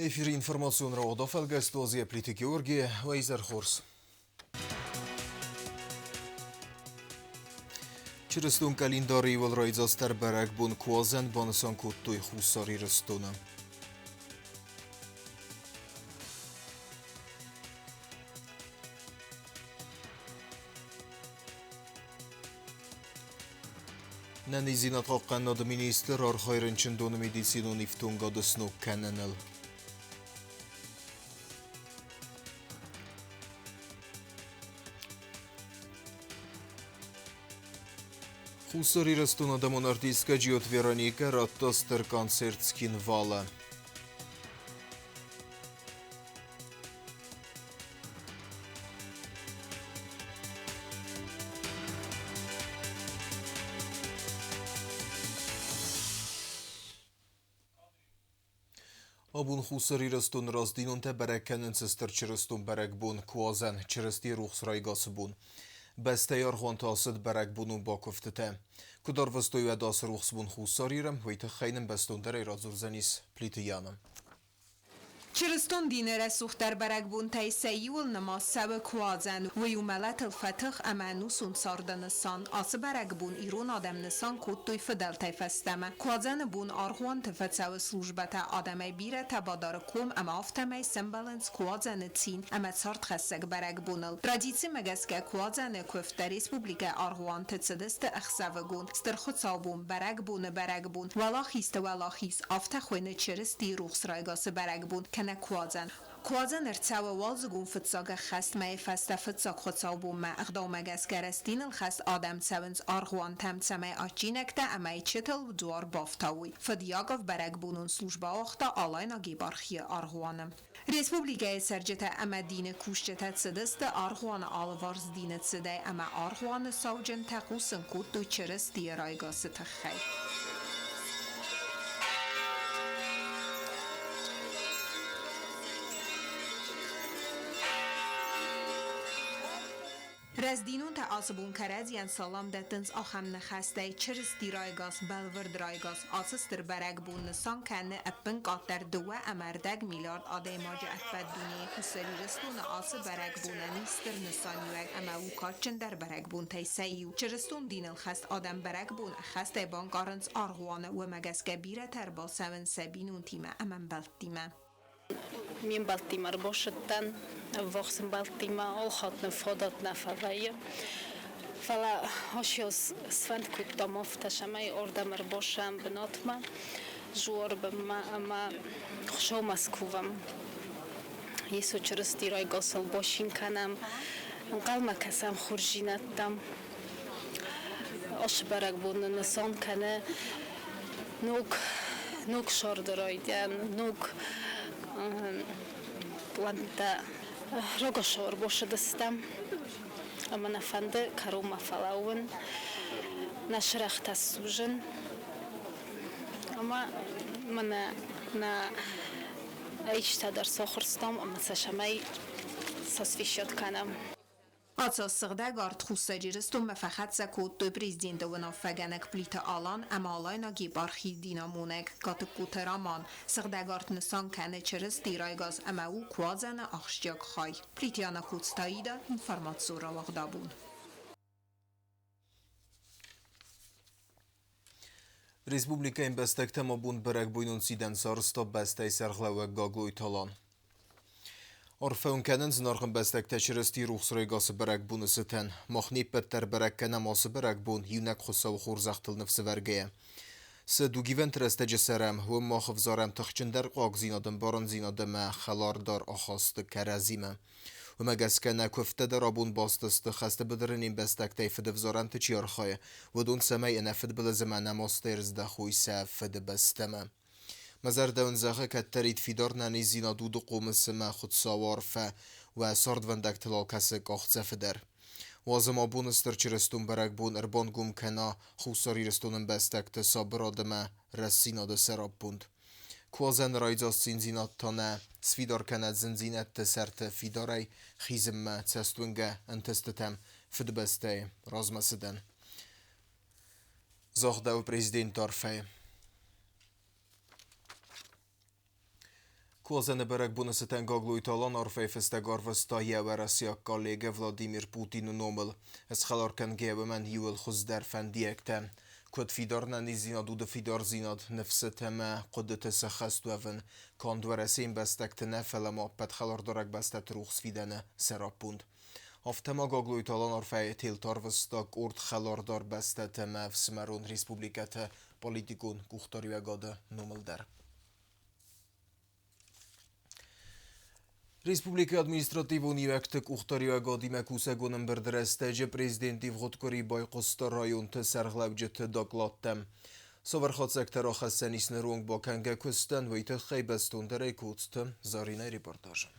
Эфир информационного дофалгастозия плиты Георгия Вайзерхорс. Чрестун календари волрайзастар барак бун куазен бансан куттуй хусари рестуна. Нанизинат қаққаннад министр архайрынчын доны медицину нифтунга дыснук кәнініл. Хусари рестуна да монартийска джиот Вероника раттастыр концертскин вала. Абун хусари рестун раздинун те берекенен сестер чрестун берек бун куазен чрести рухс райгасы бун. Бесте архуан тасыд берек буну бакуфтете. Кудар вестою адас рухс бун хусарирам вейте хейнем бестун дere разурзанис плитияным. چرستون دینر سوختر برگ بون تای سیول نما سب کوازن و یوملت الفتخ امانوسون ساردنسان آس برگ بون ایرون آدم نسان کود توی فدل تای فستمه کوازن بون آرخوان تفت سو سلوجبت آدم بیره تبادار کوم اما آفتمه سمبلنس کوازن تین اما سارت خسک برگ بونل رادیسی مگسکه کوازن کفت ریسپوبلیک آرخوان تتصدست اخسوگون سترخود سابون برگ بون ولا خیست آفتخوین چرستی روخس رایگاس برگ بون کوازن ارتساو والزگون فتساق خست مای فسته فتساق خودساو بوم ما اقدام گسگرستین الخست آدم تساونز آرخوان تمتسمه آجینکته امای چتل دوار بافتاوی فدیاغف برگ بونون سلوجبا اختا آلاین آگیبارخی آرخوانم ریسپوبلیکای سرجته اما دین کوشته تسدست آرخوان آلوارز دین تسده اما آرخوان ساوجن تقوسن کود دو چرس دی رایگاس تخی رزدینون تا آسبون کرد یان سلام دتنز آخم نخسته چرستی رایگاس بلورد رایگاس آسستر برگ بون نسان کنه اپن قاتر دوه امردگ میلیارد آده ماجه افت دونیه کسری رستون آس برگ بونه نیستر نسانیوگ اما او کارچن در برگ بون تیسیو چرستون دین الخست آدم برگ بون اخسته بانکارنز آرغوانه و مگس گبیره تر با سون سبینون تیمه امن بلد تیمه Мен Балтимор бошеттен, вохсен Балтимор, олхот нефодот нефавайе. Фала хошиос свент куп домов ташамай ордамер бошам бнотма, жуор бма ама хошо Москвам. Есо через тирай госел бошин канам, qalma kasam xurjinattam. Ош барак бун насон кане, нук шордроиден, нук планта рогошор боше дастам ама нафанды карума фалаун нашрахта сужен ама мана на айчта дар сохрстам ама сашамай сосвишот канам آتاس سغده گارد خوستجی رستم مفخت سکوت دو پریزدینده و نافگنک پلیت آلان اما آلاینا گیبارخی دینامونک گات کوترامان سغده گارد نسان کنه چرست دیرایگاز اما او کوازن اخشجاگ خای پلیتیانا کودستایی دا انفرماتسو را وقدابون Республика им бестекте мабун берек буйнун сиден сарста бестей серглеwe gagloi talan. Орфеун кенен знархын бестекте чрести рухсрайгасы берек буны сытен. Махни петтер берек кенем асы берек бун юнек хусау хурзахтыл нефсы вергeye. Се дугивен тресте جسرم و ماخف زارم تخچندر قاق زینادم باران زینادم خلار دار آخاست کرزیمه. و مگس کنه کفته در آبون باستست خسته بدرن این بستک تیفد وزارن تچیار خواهی و دون سمی نفد بلزمه نماسترز دخوی سفد بستمه. مزر دون زخه کترید فیدار ننی زینا دود قوم سمه خود سوار فه و سارد وندک تلال کسی قاخت زفدر. وازم آبون استر چرستون برک بون اربان گم کنا خوصاری رستونم بستک تصابر آدمه رسینا ده سراب بوند. کوازن رایزاست زینزینات تانه سفیدار کند زنزینت تسرت فیداری خیزم تستونگه انتستتم فد بسته رازمسدن. زاخده و پریزیدنت دارفه. Kłazene berek bunysıten gagluytalan arfeyfeste garvesta yeveresiya kollega Vladimir Putin nomel. Ez xalarken gebemen yul xuzder fendiyekte. Kod fidarna nizinad u de fidar zinad nefse teme qodete sexestueven kandveresin bestekte nefelema pet xalardarek bestet ruxsvidene serapund. Aftema gagluytalan arfey tiltarvestak ort xalardar bestete mev smeron respublikete politikun kuhtarjegade nomelder. Respublika administrativun ivektek uxtarjegadi mekusegonen berdrestece prezidenti vhodkori Bajkoszta rajonte serhlevcete daglattem. Soverhatsektera xessenisne rong bakenge kösten vejte xejbestunderei kutstem Zarina reportażem.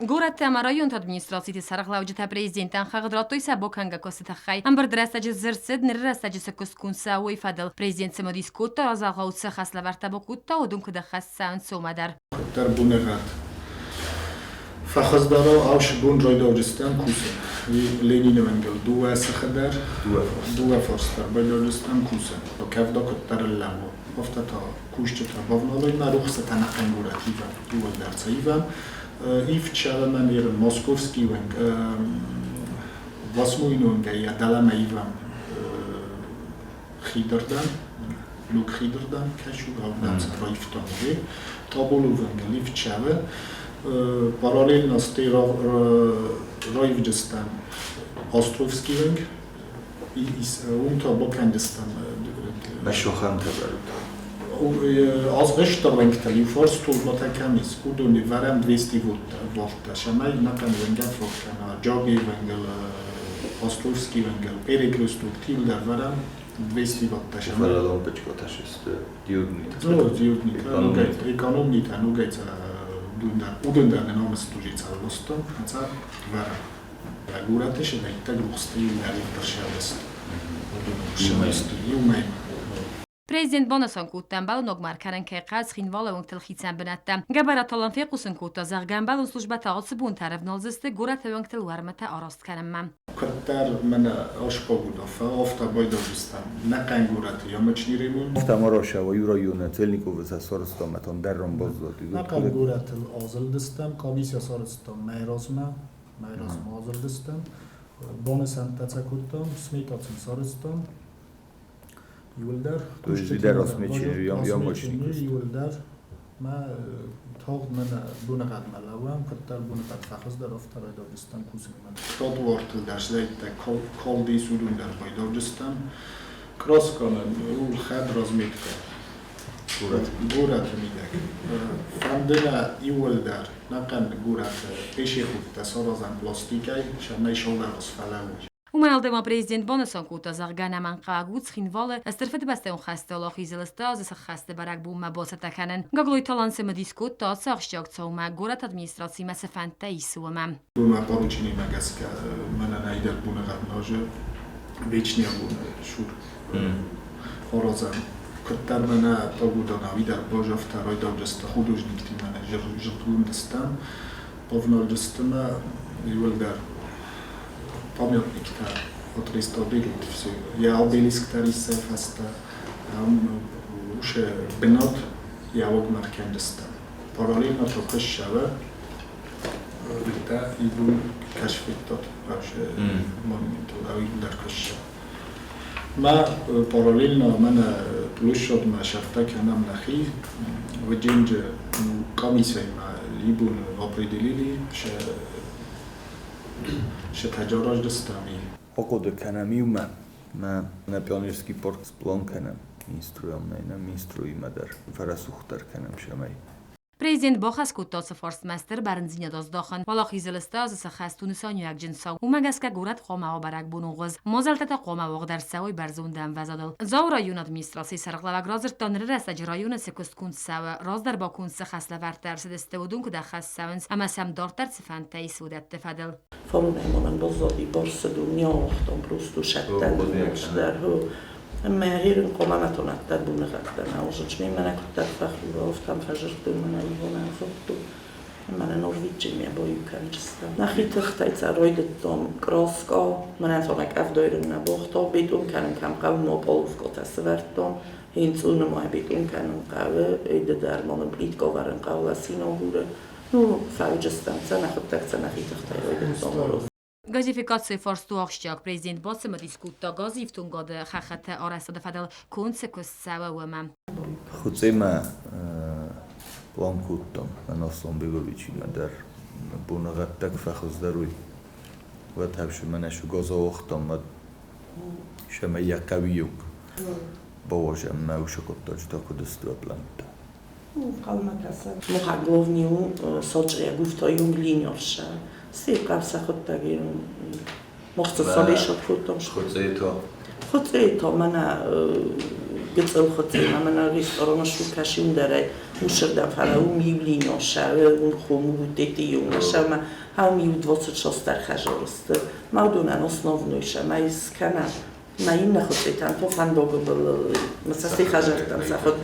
Гората районт администрациите сарахлавджата президентан хагдраттой сабоканга косетахай амбердрестаджи зерсед неррестаджи секускунса уйфадл президент семодискутта азалгаутса хаславарта бокутта одункда хассан сомадар Тарбунегат فخزدارا آوش بون جای داوجستان کوسه لینین منگل دو سخدر دو فاستر بای داوجستان کوسه با کف دا کتر لامو افتا تا کوشت تا بافنالوی مروخ ستنه قنگورت ایوان دو درسه ایوان ایف چاله من ایر موسکوفسکی ونگ واسموینو ونگه یا دلم ایوان خیدردن لوک خیدردن کشو گاودن سرایف تانوی تابولو ونگه ایف چاله Paralelno z tej Rojwdzistan Ostrovski węg i unter Bokandistan. Beshohan teberut. Az Österwengteli forstul matakemis uduni verem 200 volta. Semej nakan węgel fokkan a Jagi węgel Ostrovski węgel Pereklustut Tilder verem 200 volta. Fala lampeczko też jest diodnita. No, diodnita. Ekonomita, nugajca udundarne namens tužica lostom, a vera. Gurate še da i teg ruxti lerjintaršelest. Prezident Bonason kuttan balonok markaren kaqaz xinvala unktel xitsan benatta. Gabarat alan fequsun kutta zargan balon slujbata otsibun taraf nalziste gurate unktel warmata arast kanamma. Kuttar mena oshko budofa, ofta bojdovstan. Naqan gurate yomachnirimun. Ofta marosha و یورایون تلنیکو و سارستامتون در رام بازدادی. Naqan gurate azildistan, komisya sarıstan meyrasma azildistan. Bonasan tatsakuttan, smitacın sarıstan. Yıldır. To jest wideo smyczy jomoczników. Yıldır. Ma tağd mena buna qadmalavam, qattar buna qad faxzdar oftara Dagıstan kusinman. Tot vortel darslayta koldi sudundar Dagıstan. Kroskonen ul khad razmetka. Gurat midak. Fandina yıldır. Naqan gurat peşi xutta sorazan plastikay, shanay sholar asfalawi. Умалдема президент Бонасон кута заргана манқагут xinvala астерфет басте он хасте лохизелста аз хасте барак бум мабосата канен гаглой талан сема дискут та сахшак цаума горат администрации масафанта исума Buna poručení magaska mana najder buna gadnože věčně buna šur horozan Kuttar mana pogudana vidar božov taroj dovdesta художник ty mana žrtvundistan povnoldistana yıldar pamятник ta отреставрируют все. Я обелиск тариса фаста уше бенот я огмаркендистан. Параллельно то кашава да иду кашфиттот вообще момент да идар кашава. Ма параллельно мана площадь ма шафта канам нахи вджинж комиссия ма либун определили się tadzioroż dostami. Pokode kanamiu ma pionierski port z plonkenem instruujeme der verasuchter kenem shemay. Президент Бохас кутта форстмастер барнзиня доздохан валахизелста аз сахастунсан як джинсау умагаска гурат хома барак бунугыз мозалтата хома вогдарсавой барзундан вазадал заура юн администрации сарглава гразертан ресаж района секусткун сава раздар бакун сахаславартар седестеудун куда хассавенс амасам дортар сифанта исудат тефадел Formelmonen bozzadi borsodum nyoltam plusztu settem derhő. Mehirün komanaton attad bunakattan, ahogy mi menekültek fehúra, oftam fezsörtől menei vonán fogtuk. من نورویجی می باید کنجستم. نخی تختی رویدت دام کراسکا من انتونک افدایرن نباختا بیدون کنم کم قوم ما پالوف گات سوردم این زون ما بیدون کنم قوه ایده درمان بلیت گاورن قوه سینا بوده نو فوجستم سنخد تخت نخی تختی رویدت دام روز. Газификация форстуахшчак президент басыма дискутта газифтунгады хахата арасада фадал консекуссава уама. Хуцема планкуттам анаслан беговичи мадар бунагаттак фахздаруй ва табшу манашу газавахтам мад шама якавиюк баважам маушакоттач такудсту планта. Мухагловниу сочлия гуфтоюн глинёрша. Сикав сахот тагирун. Мохта салишот футом. Хотето мана гецел хотема мана ресторан шукашин дарай мушердам фарау мивлинёша ун хому детиюн шама хами 26 хажорост. Мадунан основнойша майскана Маин нахотетан то фандого был. Масаси хажартам сахот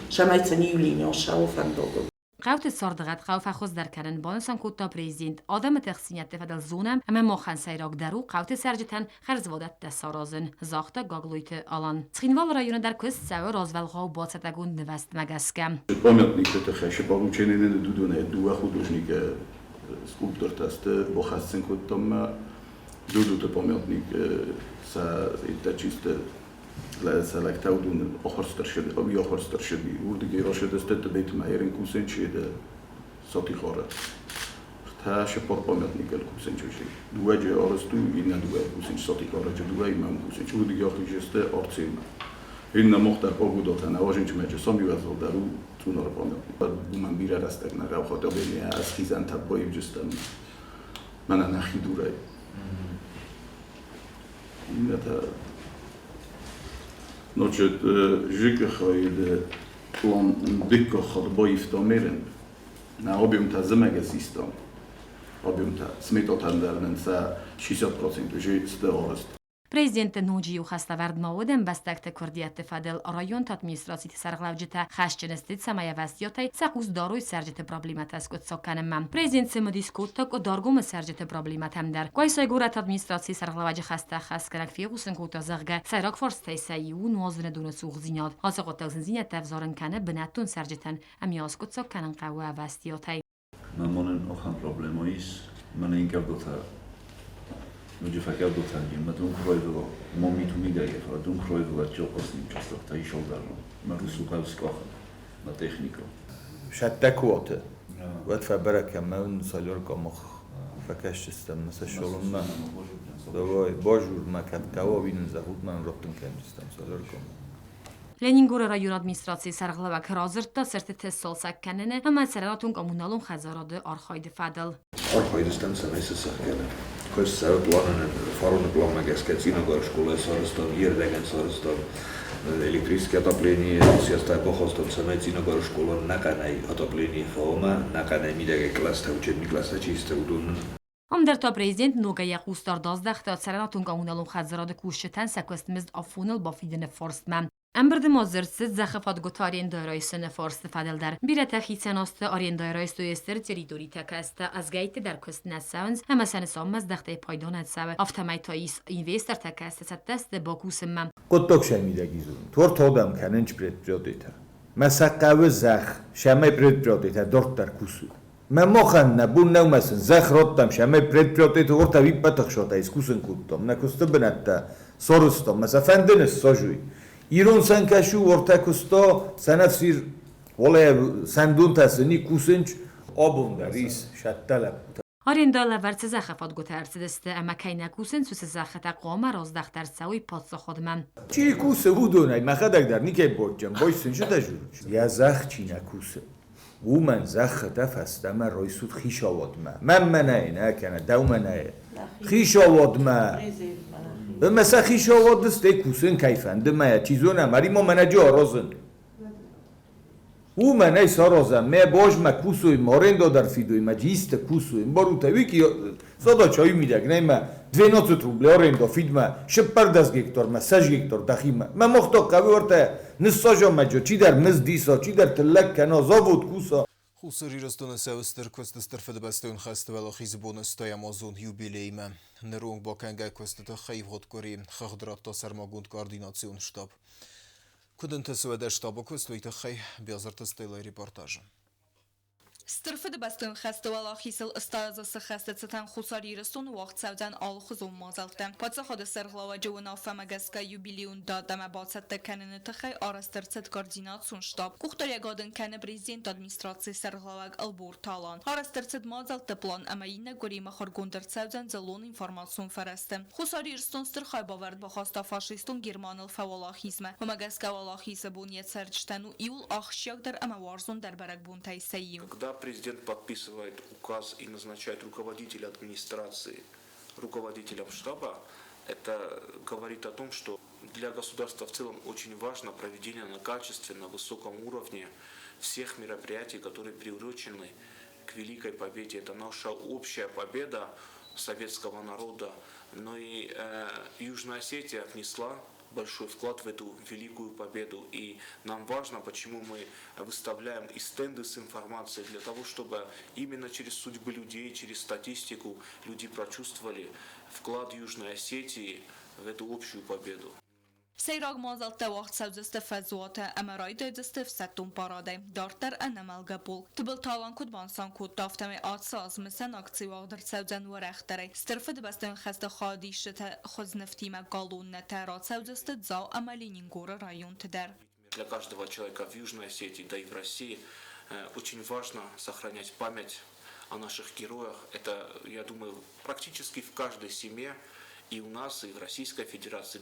шамайцани юлинёша у фандого. قوت ساردغت خوف خوز در کنن بانسان کوتا پریزیدنت آدم تقسیمیت فدل زونم اما مخن سیراک درو قوت سرجتن خرزوادت دسارازن زاخت گاگلویت آلان تخینوال رایون در کست سوه رازولغا و باستگون نوست مگسکم Памятник это хэши получение дудуне дуа художника скульптор таст бохасцен котом дудуто памятник са это чисто Selektaudun ochorstershedi, obi ochorstershedi. Urdige roshede stette beit mairen kusenchede sotikhora. Та шепор памятник кусенчоши. Дуаже оросту ина дуа кусенч соtikhora же дуа имам кусенч. Урdige охижесте орцим. Инна мохтар погудотана оженч меже сомивазол дару тунор памятник. Буман бира растагна равхотобения асхизан табоив жестам. Мана нахи дурай. Инната Значит, жикахайде план дикахад боифтамерен на объемта замегасистам. Объемта сметотандернен са 60% же стеорест. Президент Нуджиу хаставард маводен бастакта курдият фадел район администрации сарглавжита хашченестит самая вастиотай сакуз даруй саржите проблемата скот соканам. Президент сема дискутта ко даргум саржите проблематам дар. Койсай гурат администрации сарглавжи хаста хаскарак фигусен кота зарга сайрак форстай сайу нуазвне дуна сугзинят. Асакот зинзиня тавзарен кане бнатун саржитан амиас кот соканан qawa vastiotai. Mamonen ohan problemois manen gabdota Nuji fakir doktorgi, madun kroyvelo, mommy tu migaje, madun kroyvelo čopasnim často, ta išel darno, marusu kauskochen, na techniko. شتكوته وادفع بركة ما نصلي لكم فكاش تستم مثلا شغل ما دوای باجور ما كات كوا بين زهود ما ربطن كان تستم صلي لكم Ленингур район администрации сарглавак разыртта сертите солсак канене ама саранатун коммуналун хазарады архайды фадал. Архайдыстан санайсы сахкене. Көз сәбәп планын фаруны план магаске циногор школы сарыстан, ердеген сарыстан, электрическое отопление, сестай похостан санай циногор школы наканай отопление фома, наканай мидеге класста учебный класста чисто удун. Амдерта президент ногая қустар даздахта саранатун коммуналун хазарады кушчетан сакостмизд афунал ба фиден форстман. Амбрд мозырсыз захафат готарин дайрайсыны форсты фадылдар. Бирата хитсанасты арин дайрайсты естер территории такасты азгайты дар көст нәсәвінз, әмі сәні саммаз дақтай пайдан әтсәві. Автомай тайис инвестор такасты сәттәсті бакусымма. قطق شمیده گیزون تور تادم کننج предприятието. مسقوه زخ شمه предприятието دورت در کوسو. من مخن نبون نومسن زخ راتم شمه предприятието ورتا وی بطخ شاته اسکوسن کودتم نکسته بنده سارستم مثلا فندن ساجوی ایران سنکشو ورتا کستا سنفسیر ولی سندون تسنی کوسنج آبون دریس شتلب Аренда лаварцы захафат готарсидесте, ама кайнакусен сусе захата қома раздахтар сауи патса ходман. چی کوسه بودونای مخدک در نیکی بودجم بایستن شده جور یا زخ چی نکوسه او من زخ دفسته من رایسود خیش آواد من منه نکنه دو منه خیش آواد مثلا خیش آواد دسته کوسن کیفنده من چیزونه مری ما منه جا رازن او منه سارازم من باش من کوسوی مارندا در فیدوی من جیست کوسوی بارو تاوی که سادا چایی میدک نه من 12 روبل آرندا فید من شپر دست گکتار من 6 گکتار دخی من مختا قوی ورته نساجا مجا چی در مز دیسا چی در تلک کنا زاود کوسا 20 szeptember questa fedebestőn fesztivál a Hizbónusz Tajamazon jubileime. Nerung bakenge questa helyhot kori khadrat szermagund koordinationsstab. Kudente szövede stabok questa ite hely biazartastela reportaża. Стырфыды бастың хастывала хисыл ыстазысы хастыцытан хусарирыстун уақыт сәуден ал хызу мазалты. Патса ходы сырғлава жауына фамагаска юбилеюнда дама бацатты кәніні тұхай арастырцыт координацион штаб. Кухтарягадын кәні президент администрации сырғлаваг албур талан. Арастырцыт мазалты план әмәйіне горима харгундыр сәуден залон информацион фәрәсті. Хусарирыстун стырхай бавард бахаста фашистун германыл фавала хизмә. Фамагаска вала хизы буньет сәрчтәну иул ахшягдар әмә варзун дәрбәрәк бун тайсайим. Президент подписывает указ и назначает руководителя администрации руководителем штаба, это говорит о том, что для государства в целом очень важно проведение на качественном, высоком уровне всех мероприятий, которые приурочены к Великой Победе. Это наша общая победа советского народа, но и Южная Осетия внесла большой вклад в эту великую победу. И нам важно, почему мы выставляем и стенды с информацией, для того, чтобы именно через судьбы людей, через статистику люди прочувствовали вклад Южной Осетии в эту общую победу. Сейраг мазалта вақт сәудісті фәзуаты әмәрай дөйдісті фсәттун парадай. Дартар әнәмәлгі бұл. Түбіл талан күдбансан күд тафтамай атсы азмысын акций вағдыр сәуден варәқтарай. Стырфы дыбастың қәсті қадишіті xuznefтиме галунны тәрат сәудісті дзау әмәлинин горы район тідер. Для каждого человека в Южной Осетии, да и в России, очень важно сохранять память о наших героях. Это, я думаю, практически в каждой семье, и у нас, и в Российской Федерации,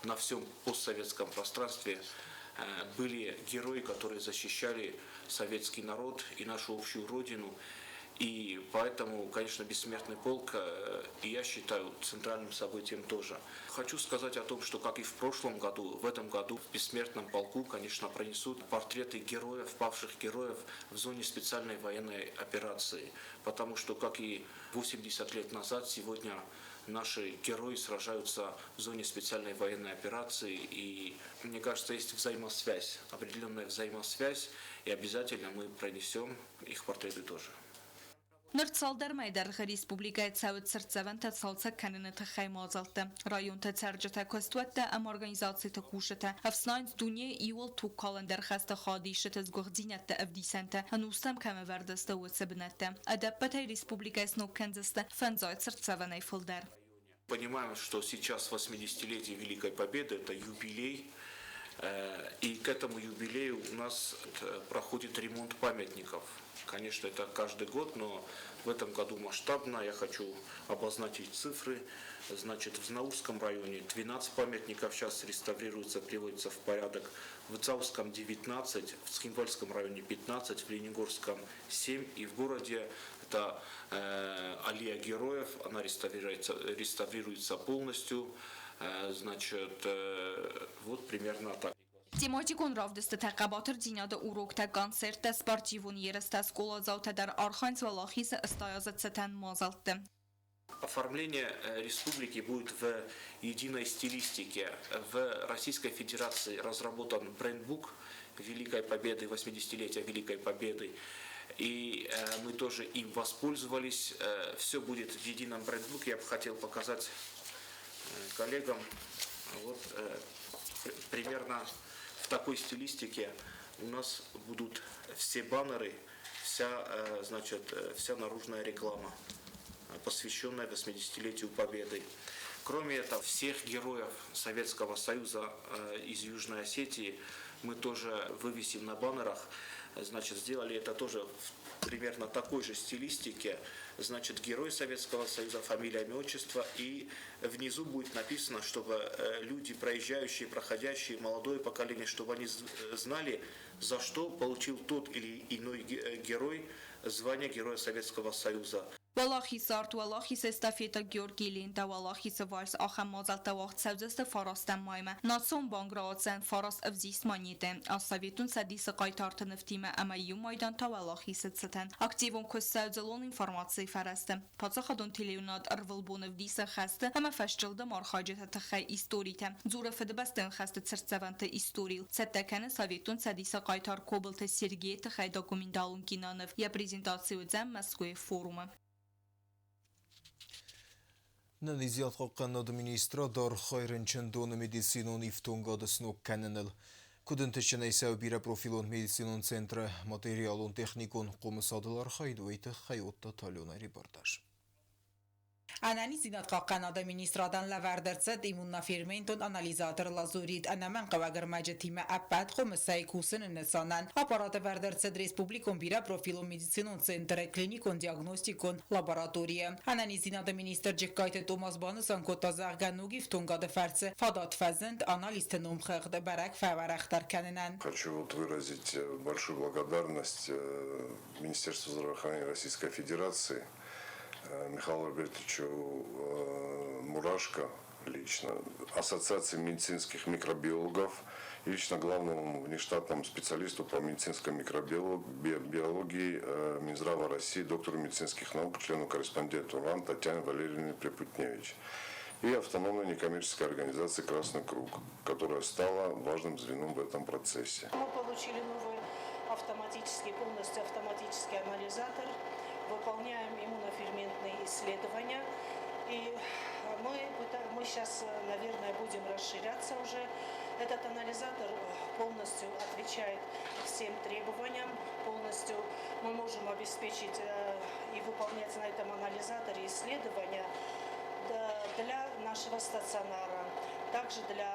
на всем постсоветском пространстве были герои, которые защищали советский народ и нашу общую родину. И поэтому, конечно, бессмертный полк, и я считаю, центральным событием тоже. Хочу сказать о том, что, как и в прошлом году, в этом году в бессмертном полку, конечно, пронесут портреты героев, павших героев в зоне специальной военной операции. Потому что, как и 80 лет назад, сегодня наши герои сражаются в зоне специальной военной операции. И, мне кажется, есть взаимосвязь, определенная взаимосвязь, и обязательно мы пронесем их портреты тоже. Нырцалдар майдарғы республикайт сәуіт сұртсаван тәтсалца кәніні тұхай мазалты. Район тәтсәрджіті көстуәтті әм организацияты кушыты. Әфснайнс дүне иуыл тук календар қасты қадишыты згохдинетті әвдисенті. Әнустам кәмі вәрдісті өтсібінетті. Әдәппәтай республикайсыну кәнзісті фәнзайт сұртсаван айфылдар. Понимаем, что сейчас 80-летие Великой Победы, это юбилей. И к этому юбилею у нас проходит ремонт памятников. Конечно, это каждый год, но в этом году масштабно. Я хочу обозначить цифры. Значит, в Знаурском районе 12 памятников сейчас реставрируются, приводятся в порядок. В Цауском 19, в Схимвальском районе 15, в Ленигорском 7. И в городе это Аллея Героев, она реставрируется полностью. Значит, вот примерно так. Тематикон равдысты тәқабатыр динады урокта концертта спортивун ересті скола заута дар Арханс валахисы ыстоязыцетен мазалтты. Оформление республики будет в единой стилистике. В Российской Федерации разработан брендбук Великой Победы, 80-летия Великой Победы. И мы тоже им воспользовались. Все будет в едином брендбуке. Я бы хотел показать коллегам. Вот примерно в такой стилистике у нас будут все баннеры, вся наружная реклама, посвященная 80-летию Победы. Кроме этого, всех героев Советского Союза из Южной Осетии мы тоже вывесим на баннерах. Значит, сделали это тоже в примерно такой же стилистике. Значит, герой Советского Союза, фамилия, имя, отчество. И внизу будет написано, чтобы люди, проезжающие, проходящие, молодое поколение, чтобы они знали, за что получил тот или иной герой звание Героя Советского Союза. Valahisart Valahis estafeta Georgilin da Valahis vals achem mazalta wacht saudeste farastem maime. Natson bangraatsen faras avzis manite. As Sovetun sadis qaytartı neftime ama yumaydan ta Valahis tseten. Aktivon kus saudzelon informatsiya farastem. Patsakhadon telefonat arvalbon avdisa khaste ama fashchilda marxajet takhay istorite. Zura fedbastan khaste tsirtsavante istoril. Tsatakane Sovetun sadis qaytar kobalta Sergey takhay dokumentalun kinanov. Ya prezentatsiya zam Moskva foruma. Niziyat qoqqanad ministra dar xayrınçın donu medisinon iftungadı snok kanınıl. Kuduntıçın ise bira profilon medisinon centra materialon texnikon qomusadılar xaydu eyti xayotta talona reportaj. Anani zinat qaqqanada ministradan lavardartsad immunafirmenton analizator lazurid anaman qavagarmaja time appat qomusay kusin nesanan aparata vardartsad respublikon bira profilon medicinon centra klinikon diagnostikon laboratoriya. Anani zinada minister Jekkayte Thomas Banusan kotazarganugi втунгада фарце фадат фазент анализ номхагда барак фаварахтар каненан. Хочу выразить большую благодарность Министерству здравоохранения Российской Федерации, Михаилу Альбертовичу Мурашко, лично, Ассоциации медицинских микробиологов, и лично главному внештатному специалисту по медицинской микробиологии Минздрава России, доктору медицинских наук, члену-корреспонденту РАН Татьяне Валерьевне Припутневич и автономной некоммерческой организации «Красный круг», которая стала важным звеном в этом процессе. Мы получили новый полностью автоматический анализатор, выполняем иммуноферментные исследования, и мы сейчас, наверное, будем расширяться уже. Этот анализатор полностью отвечает всем требованиям, полностью мы можем обеспечить и выполнять на этом анализаторе исследования для нашего стационара, также для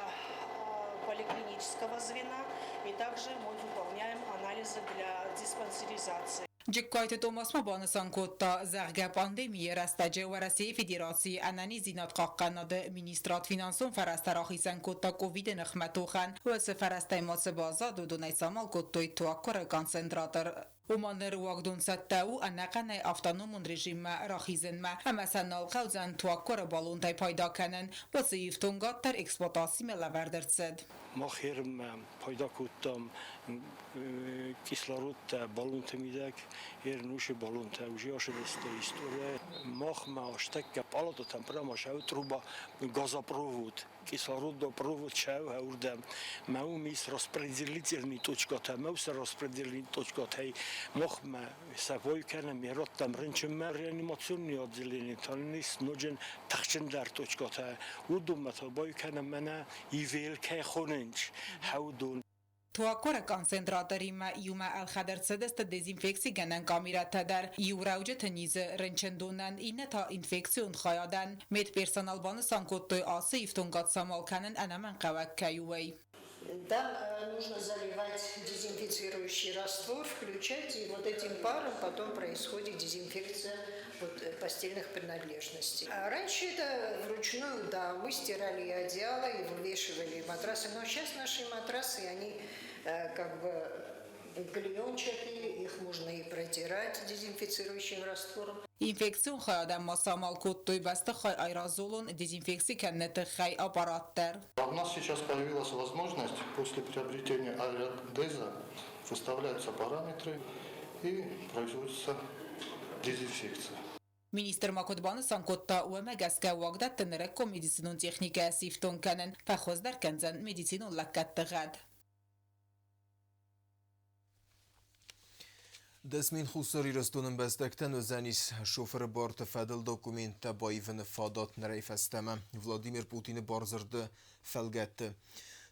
поликлинического звена, и также мы выполняем анализы для диспансеризации. Jekkayte Thomas Banusan kotta zarga pandemiya rastaje و Россия Федерации анани зинат qaqqanada ministrat finanson farastarahisan kotta covid nxmatoxan و سفرسтай motsebazad donay samal kottoy tuakkora koncentrator Umanır wagdun sattau anaqanay avtonomun rejimma rahizenma ama sanal qawzan tuakkora balontay payda kanen و siftungattar eksploatasiya lavardartsad. ما خيرم پیدا کردم کیسلارود بالون تمیدک نوش بالون تمجی آشد استوره ماخ ما اشتک پالات تمپرا ما شو تروبا газопровод кислород до провод шау хаурдам мау мис распределительный точка там мау распределительный точка тай мох ма савой kana мероттам ренчем реанимационный отделение танис ножен тахчендар точка та удум та бой kana мана ивел кай хоненч хаудун Tuakkora koncentratorima yuma al-Khadartsadesta dezinfeksi ganan kamirata dar iurauja tenize rençendonan ineta infeksion khayadan med personal banusan kottoy ası iftungat samalkanen anaman qavakkayuway. Да, нужно заливать дезинфицирующий раствор, включать, и вот этим паром потом происходит дезинфекция постельных принадлежностей. А раньше это вручную, да, мы стирали и одеяло, и вывешивали матрасы, но сейчас наши матрасы, они как бы клеенчатые, их можно и протирать дезинфицирующим раствором. Infeksion khayadan masamal kottoy basta khay aerozolon dezinfeksi kannete khay аппараттар. У нас сейчас появилась возможность после приобретения аэродеза выставляются параметры и производится дезинфекция. Minister Makot Banusan kotta u megaska wagdat tenereko medicinon texnika sifton kanen fakhozdar kanzan medicinon lakkattagad. Desmin xusari rastunun bestekten özenis şoförü bartı fedil dokumenta bayıvını fadat nereyfesteme Vladimir Putin'i barzırdı felgetti.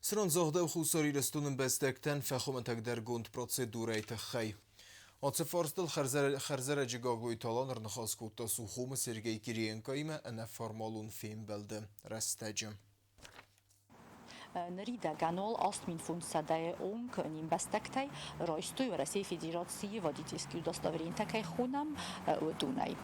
Sıran zahda xusari rastunun bestekten fəxomentek dergund proceduraytı xey. Atsı farsdil xerzereci gagloy talan rnıxas kotta suxumu Sergey Kiriyenko ime ene formalun film beldi restecim. Նրիդա գանոլ աստմին ֆունկցիա օնք ինվեստեկտայ ռոյստույ России Федерации водительский удостоверение такой хунам удунай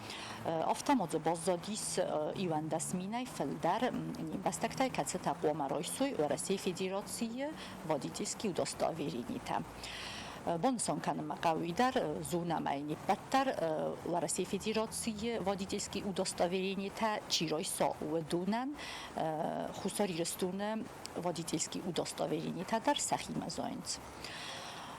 автомат базадис ивандасминай фелдар инвестектай кацета qoма ройсуй России Федерации водительский удостоверение та Бонсон канема кавидар зона майни баттар Россия Федерации водительские удостоверения та чиройсо удунан хусари рестуна водительские удостоверения та дар сахимазоинц.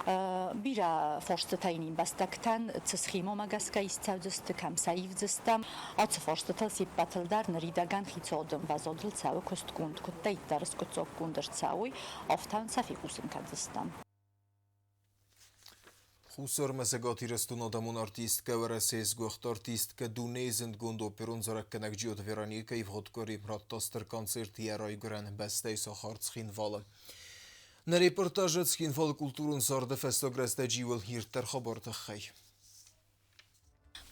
Бира форстатайн инбастактан цсхимо магаска иставдст камсаивдстам ац форстатал сипбатылдар нридаган хицодым вазодл цавы косткунд куттайттар скотсоккундер цавы афтан сафикусым кадстам. Хусар мезегати рестунадамон артистка варасез гохт артистка дунезент гундо перунзаракканак джиот Вероника и входкори мраттастер концерт ярайгран бестей сахарцхин валы. На репортаже цхинфал культурун сарда фестогресте дживел хиртер хабартахай.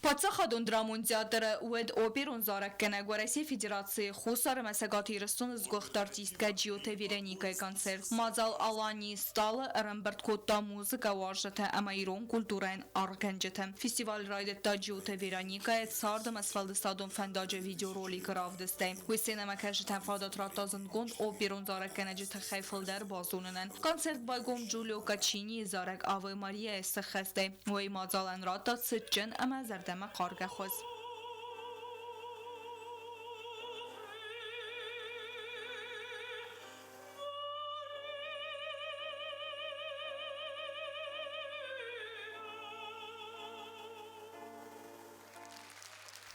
Подсахадун драмун театра уэд оперун зараккенек в России Федерации хусар месагати рестун сгохт артистка Джиоте Вероника концерт. Мазал Алани стала Рамберт Котта музыка важата амайрон культурен арканджета. Фестиваль райдетта Джиоте Вероника сарда масфалды стадун фандаджа видеоролик равдесте. Весена макашетен фадат ратазын гунд оперун зараккенеджета хайфылдар базунунен. Концерт байгом Джулио Качини зарак Аве Мария эстахесте. Вей мазален рата цитчен амазарда قارگه خوز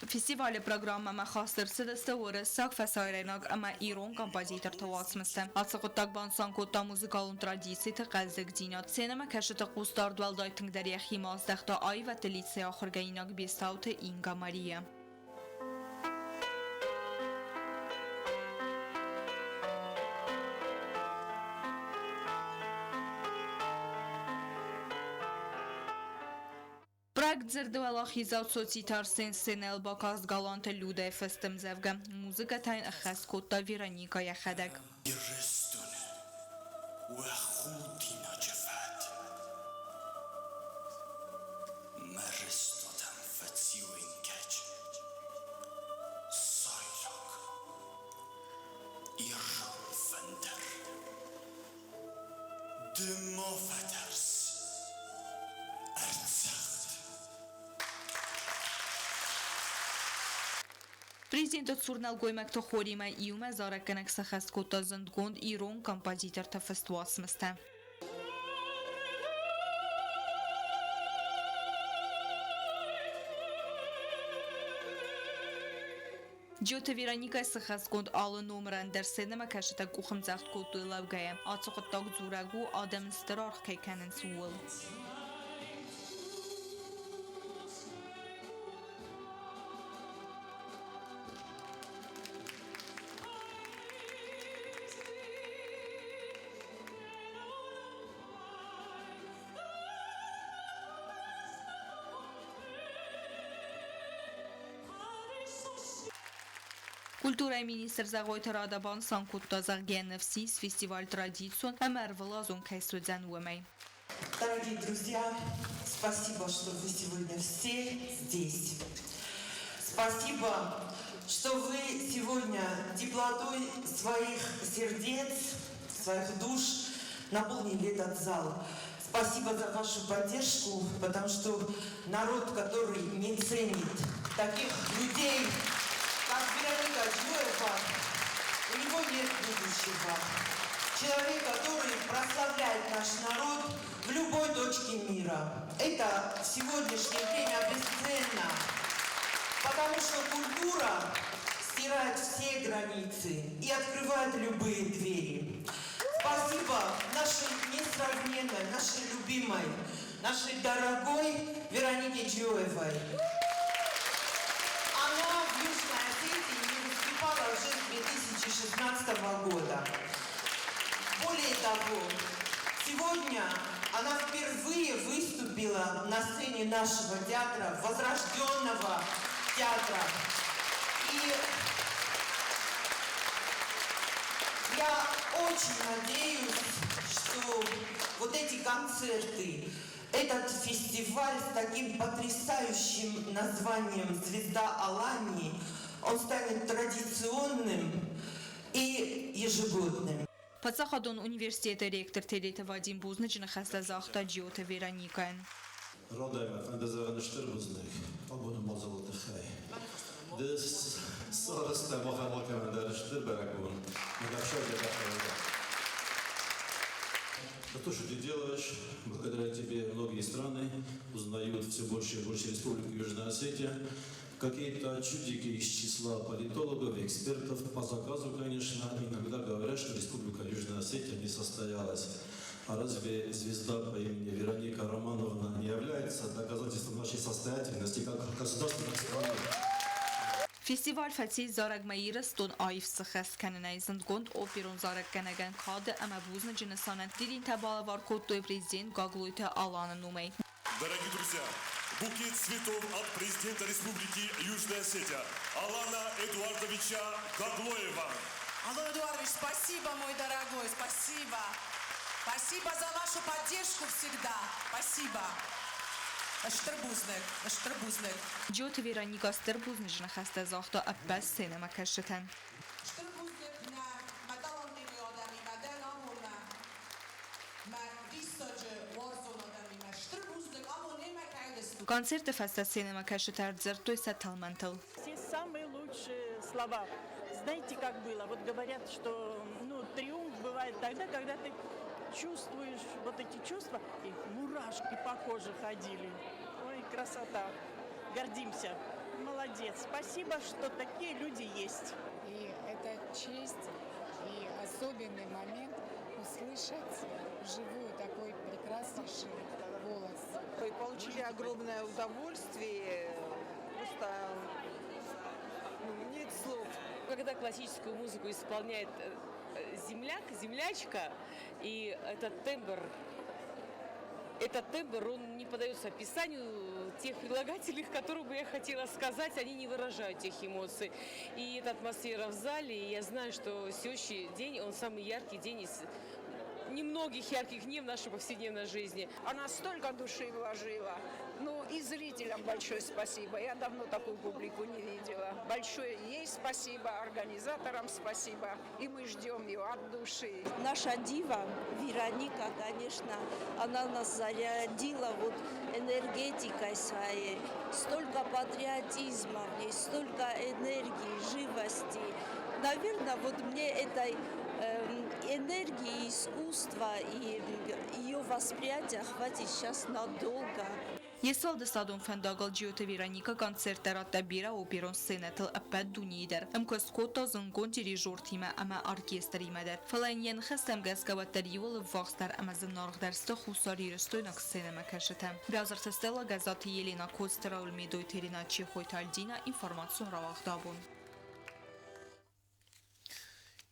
Фестиваль программа махастер сидесте урысак фасайренак ама ирон композитор тавасмысты. Ацакуттак бансан кутта музыкалун традиции тaqazzik динат. Сенема кашета qustar dualdaytың дария химаздахта ай ва телице ахыргайнак бестауты Инга Мария. Проект зердвала хизав социтар сенсенел баказ галанте люде фестем зевга. Музыка тайн ахас котта Вероника яхадак. Президент Цурнал Гоймакто Хорима Иума Зараканак Сахаст Кота Зандгонд Ирон композитор Тафествуасмаста. Джиоте Вероника Сахасконд Алла номеран در سینما کشته کوخم زخت کوتوی لبگه آتساق تاگ زورگو آدم استرار که کنن سوال Культура министр Загойта Радабан Санкутта Загеневсис фестиваль традицион Амервелазун Кайсудзануэмэй. Дорогие друзья, спасибо, что вы сегодня все здесь. Спасибо, что вы сегодня теплотой своих сердец, своих душ наполнили этот зал. Спасибо за вашу поддержку, потому что народ, который не ценит таких людей, как Вероника Джиоева, у него нет будущего. Человек, который прославляет наш народ в любой точке мира. Это в сегодняшнее время бесценно, потому что культура стирает все границы и открывает любые двери. Спасибо нашей несравненной, нашей любимой, нашей дорогой Веронике Джиоевой. Она в Южной Осетии не выступала уже с 2016 года. Более того, сегодня она впервые выступила на сцене нашего театра, возрожденного театра. И я очень надеюсь, что вот эти концерты, этот фестиваль с таким потрясающим названием «Звезда Алании», он станет традиционным и ежегодным. Պացախադուն ունիվերսիտետը ռեկտոր տերիթը Վադիմ Բուզնջնը խաստա զաղթա ջիոթը Վերանիկան։ Rodajma, fantazowany szczerbuznych, obu mozolty chaj. Dys soros na mocha командар Штырбаракун. На шоке такого. То, что ты делаешь, благодаря тебе многие страны узнают все больше и больше Республику Южная Осетия. Какие-то чудики из числа политологов, экспертов по заказу, конечно, иногда говорят, что Республика Южная Осетия не состоялась. А разве звезда по имени Вероника Романовна не является доказательством нашей состоятельности как государственной страны? Festival Fatih Zaragmayira stun ayf sıxas kananayzın gond operun zarag kanagan kadı ama buzna cinasanan didin tabala var kodlu президент Гаглуйта Алана Нумей. Дорогие друзья, букет цветов от президента Республики Южная Осетия Алана Эдуардовича Гаглоева. Алан Эдуардович, спасибо, мой дорогой, спасибо. Спасибо за вашу поддержку всегда. Спасибо. Штырбузник. Джоты Вероника Штырбузнична хаста захта аббас синема кашетен. Штырбузник на маталонными одами, мадан амурна. Ма висоджи варзон одами, ма штырбузник амурнема кайдесту. Концерты фаста синема кашетер дзертой саталментал. Все самые лучшие слова. Знаете, как было? Вот говорят, что триумф бывает тогда, когда ты чувствуешь вот эти чувства, и мурашки по коже ходили. Ой, красота. Гордимся. Молодец. Спасибо, что такие люди есть. И это честь и особенный момент услышать вживую такой прекраснейший голос. Вы получили огромное удовольствие. Просто нет слов. Когда классическую музыку исполняет земляк, землячка, и этот тембр, он не поддается описанию тех прилагательных, которые бы я хотела сказать, они не выражают тех эмоций. И эта атмосфера в зале, и я знаю, что сегодняшний день, он самый яркий день из немногих ярких дней в нашей повседневной жизни. Она столько души вложила. И зрителям большое спасибо. Я давно такую публику не видела. Большое ей спасибо, организаторам спасибо. И мы ждем ее от души. Наша дива Вероника, конечно, она нас зарядила энергетикой своей. Столько патриотизма в ней, столько энергии, живости. Наверное, мне этой энергии, искусства и ее восприятия хватит сейчас надолго. Yesal destadun fendagal Giota Veronica koncerterat da bira operon scenetel apad dunider. Amkos kota zangon dirijor time ama orkestri meder. Falanyen khastam gaskavatari wal vaxtar ama zanarg darsta khusari restoynak sinema kashetem. Gazar testela gazati Yelena Kostera ul medoy terina chekhoytaldina informatsion ravaqdabun.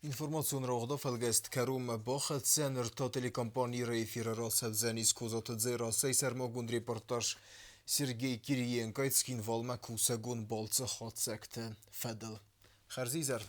Информацион рогда фалгест карум бахат сенер то телекомпании рефира Росавзенис кузотдзера сейсер могун репортаж Сергей Кириенко цкин волма кусагун болца хот секте федел. Харзизер